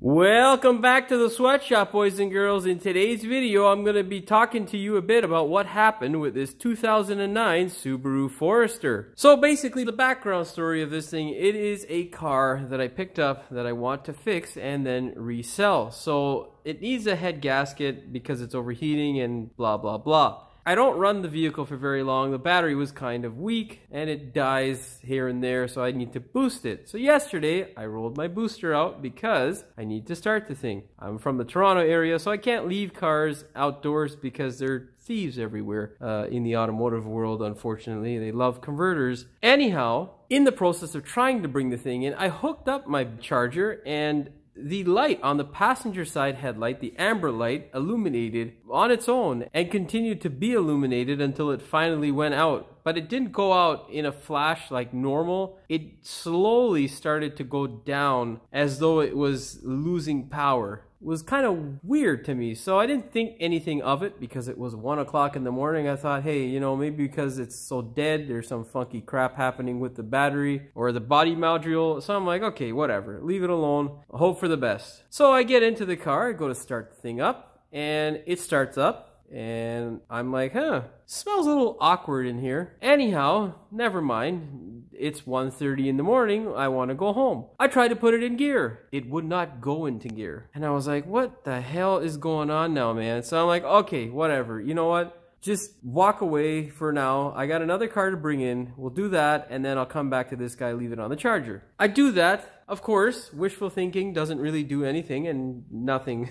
Welcome back to the sweatshop, boys and girls. In today's video, I'm going to be talking to you a bit about what happened with this 2009 Subaru Forester. So basically, the background story of this thing, it is a car that I picked up that I want to fix and then resell. So it needs a head gasket because it's overheating and blah, blah, blah. I don't run the vehicle for very long. The battery was kind of weak and it dies here and there, so I need to boost it. So yesterday I rolled my booster out because I need to start the thing. I'm from the Toronto area, so I can't leave cars outdoors because there are thieves everywhere in the automotive world, unfortunately. They love converters. Anyhow, in the process of trying to bring the thing in, I hooked up my charger and the light on the passenger side headlight, the amber light, illuminated on its own and continued to be illuminated until it finally went out. But it didn't go out in a flash like normal. It slowly started to go down as though it was losing power. It was kind of weird to me, so I didn't think anything of it because it was 1 o'clock in the morning. I thought, hey, you know, maybe because it's so dead, there's some funky crap happening with the battery or the body module. So I'm like, okay, whatever, leave it alone, hope for the best. So I get into the car, I go to start the thing up, and it starts up. And I'm like, smells a little awkward in here. Anyhow, never mind. It's 1:30 in the morning. I want to go home. I tried to put it in gear. It would not go into gear. And I was like, what the hell is going on now, man? So I'm like, okay, whatever. You know what? Just walk away for now. I got another car to bring in. We'll do that. And then I'll come back to this guy, leave it on the charger. I do that. Of course, wishful thinking doesn't really do anything and nothing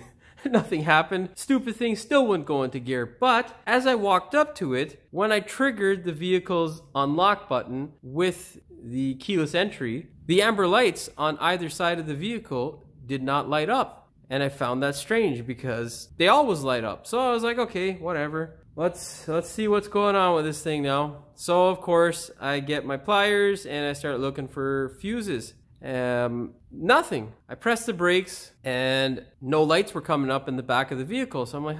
happened. Stupid thing still wouldn't go into gear. But as I walked up to it, when I triggered the vehicle's unlock button with the keyless entry, the amber lights on either side of the vehicle did not light up. And I found that strange because they always light up. So I was like, okay, whatever. Let's see what's going on with this thing now. So of course I get my pliers and I start looking for fuses. Nothing. I pressed the brakes and no lights were coming up in the back of the vehicle. So I'm like,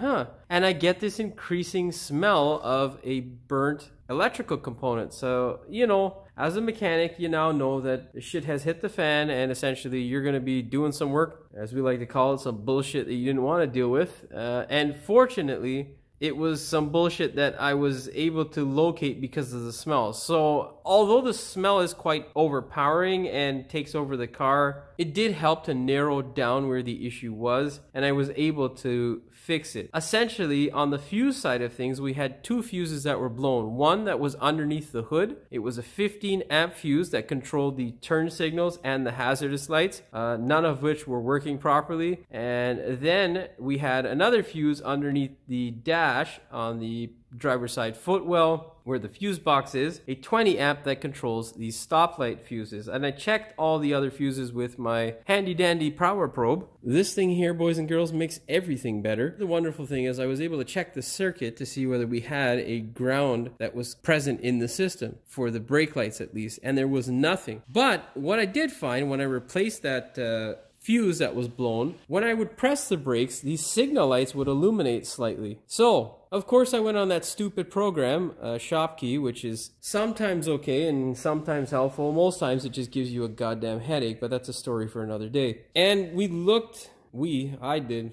and I get this increasing smell of a burnt electrical component. So, you know, as a mechanic, you now know that the shit has hit the fan and essentially you're going to be doing some work, as we like to call it, some bullshit that you didn't want to deal with. And fortunately, it was some bullshit that I was able to locate because of the smell. So although the smell is quite overpowering and takes over the car, it did help to narrow down where the issue was, and I was able to fix it. Essentially, on the fuse side of things, we had two fuses that were blown. One that was underneath the hood. It was a 15 amp fuse that controlled the turn signals and the hazardous lights, none of which were working properly. And then we had another fuse underneath the dash on the driver's side footwell where the fuse box is, a 20 amp that controls these stoplight fuses. And I checked all the other fuses with my handy dandy power probe. This thing here, boys and girls, makes everything better. The wonderful thing is I was able to check the circuit to see whether we had a ground that was present in the system, for the brake lights at least, and there was nothing. But what I did find when I replaced that fuse that was blown, when I would press the brakes, these signal lights would illuminate slightly. So of course I went on that stupid program, Shopkey, which is sometimes okay and sometimes helpful. Most times it just gives you a goddamn headache, but that's a story for another day. And I did,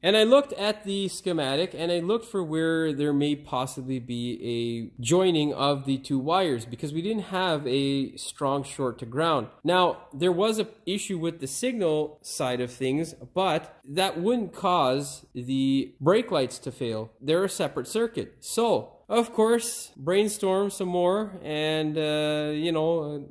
and I looked at the schematic and I looked for where there may possibly be a joining of the two wires because we didn't have a strong short to ground. Now, there was an issue with the signal side of things, but that wouldn't cause the brake lights to fail. They're a separate circuit. So, of course, brainstorm some more and, you know,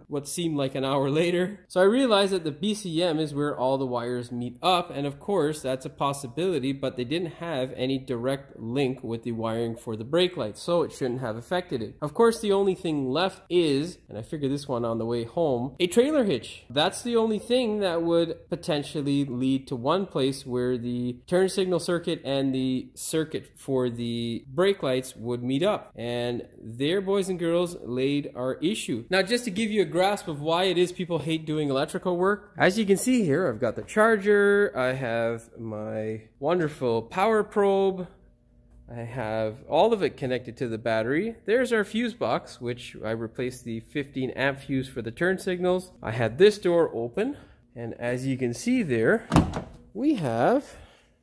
what seemed like an hour later. So I realized that the BCM is where all the wires meet up. And of course, that's a possibility, but they didn't have any direct link with the wiring for the brake lights. So it shouldn't have affected it. Of course, the only thing left is, and I figured this one on the way home, a trailer hitch. That's the only thing that would potentially lead to one place where the turn signal circuit and the circuit for the brake lights would meet up. And there, boys and girls, laid our issue. Now, just to give you a grasp of why it is people hate doing electrical work, as you can see here, I've got the charger, I have my wonderful power probe, I have all of it connected to the battery. There's our fuse box, which I replaced the 15 amp fuse for the turn signals. I had this door open, And as you can see there, we have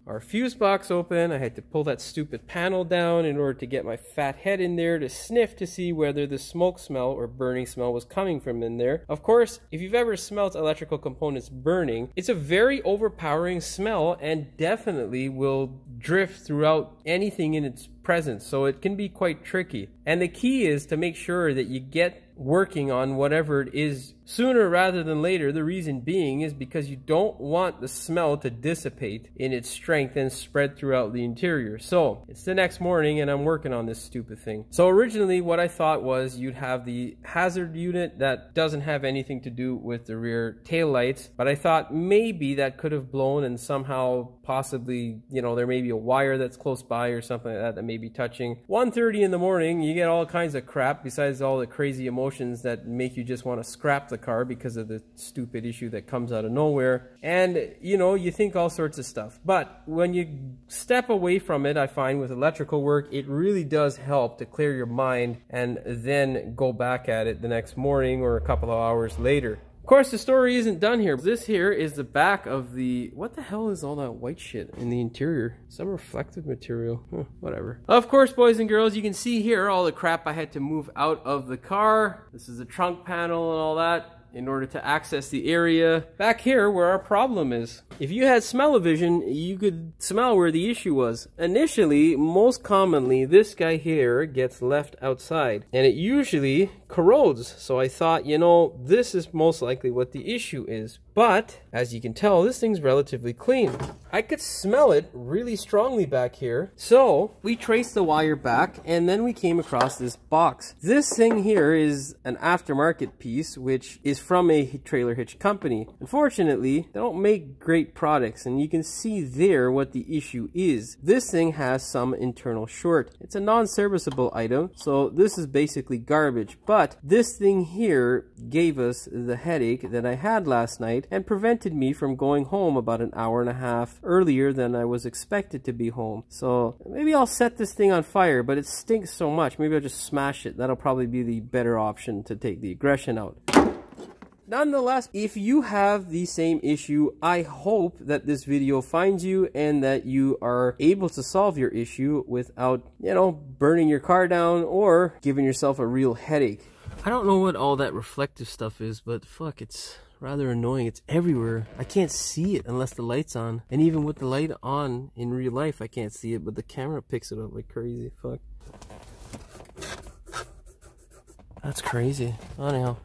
our fuse box open. I had to pull that stupid panel down in order to get my fat head in there to sniff to see whether the smoke smell or burning smell was coming from in there. Of course, if you've ever smelled electrical components burning, it's a very overpowering smell and definitely will drift throughout anything in its presence, so it can be quite tricky. And the key is to make sure that you get working on whatever it is sooner rather than later. The reason being is because you don't want the smell to dissipate in its strength and spread throughout the interior. So it's the next morning and I'm working on this stupid thing. So originally what I thought was you'd have the hazard unit that doesn't have anything to do with the rear tail lights, but I thought maybe that could have blown and somehow possibly, you know, there may be a wire that's close by or something like that that may be touching. 1:30 in the morning, you get all kinds of crap besides all the crazy emotions that make you just want to scrap the car because of the stupid issue that comes out of nowhere. And, you know, you think all sorts of stuff. But when you step away from it, I find with electrical work, it really does help to clear your mind and then go back at it the next morning or a couple of hours later. Of course, the story isn't done here. This here is the back of the... What the hell is all that white shit in the interior? Some reflective material. Whatever. Of course, boys and girls, you can see here all the crap I had to move out of the car. This is the trunk panel and all that in order to access the area back here where our problem is. If you had smell-o-vision, you could smell where the issue was. Initially, most commonly, this guy here gets left outside and it usually corrodes. So I thought, you know, this is most likely what the issue is. But as you can tell, this thing's relatively clean. I could smell it really strongly back here. So we traced the wire back and then we came across this box. This thing here is an aftermarket piece, which is from a trailer hitch company. Unfortunately, they don't make great products and you can see there what the issue is. This thing has some internal short. It's a non-serviceable item, so this is basically garbage. But this thing here gave us the headache that I had last night and prevented me from going home about an hour and a half earlier than I was expected to be home. So maybe I'll set this thing on fire, but it stinks so much. Maybe I'll just smash it. That'll probably be the better option to take the aggression out. Nonetheless, if you have the same issue, I hope that this video finds you and that you are able to solve your issue without, you know, burning your car down or giving yourself a real headache. I don't know what all that reflective stuff is, but fuck, it's rather annoying. It's everywhere. I can't see it unless the light's on. And even with the light on in real life, I can't see it, but the camera picks it up like crazy. Fuck. That's crazy. Anyhow.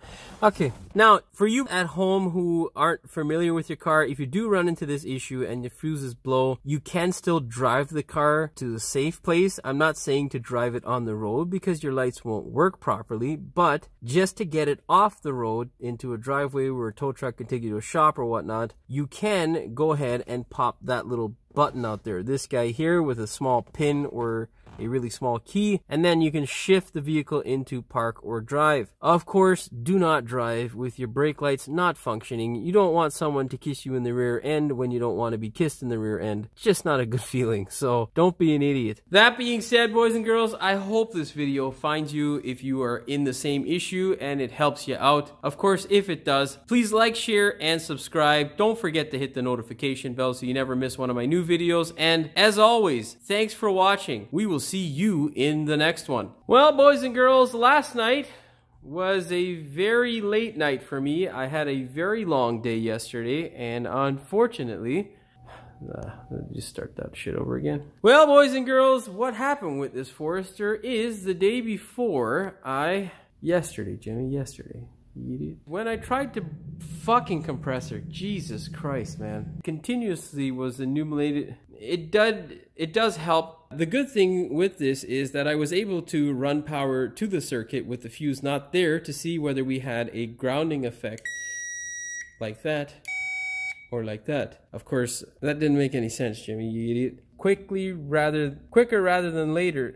Okay, now for you at home who aren't familiar with your car, if you do run into this issue and your fuses blow, you can still drive the car to a safe place. I'm not saying to drive it on the road because your lights won't work properly, but just to get it off the road into a driveway where a tow truck can take you to a shop or whatnot, you can go ahead and pop that little button out there. This guy here with a small pin or a really small key, and then you can shift the vehicle into park or drive. Of course, do not drive with your brake lights not functioning. You don't want someone to kiss you in the rear end when you don't want to be kissed in the rear end. It's just not a good feeling, so don't be an idiot. That being said, boys and girls, I hope this video finds you if you are in the same issue and it helps you out. Of course, if it does, please like, share, and subscribe. Don't forget to hit the notification bell so you never miss one of my new videos. And as always, thanks for watching. We will see you in the next one. Well, boys and girls, last night was a very late night for me. I had a very long day yesterday, and unfortunately, just start that shit over again. Well, boys and girls, what happened with this Forester is the day before yesterday, when I tried to fucking compressor, Jesus Christ, man, continuously was illuminated. It does help. The good thing with this is that I was able to run power to the circuit with the fuse not there to see whether we had a grounding effect like that or like that. Of course, that didn't make any sense, Jimmy, you idiot. Quicker rather than later.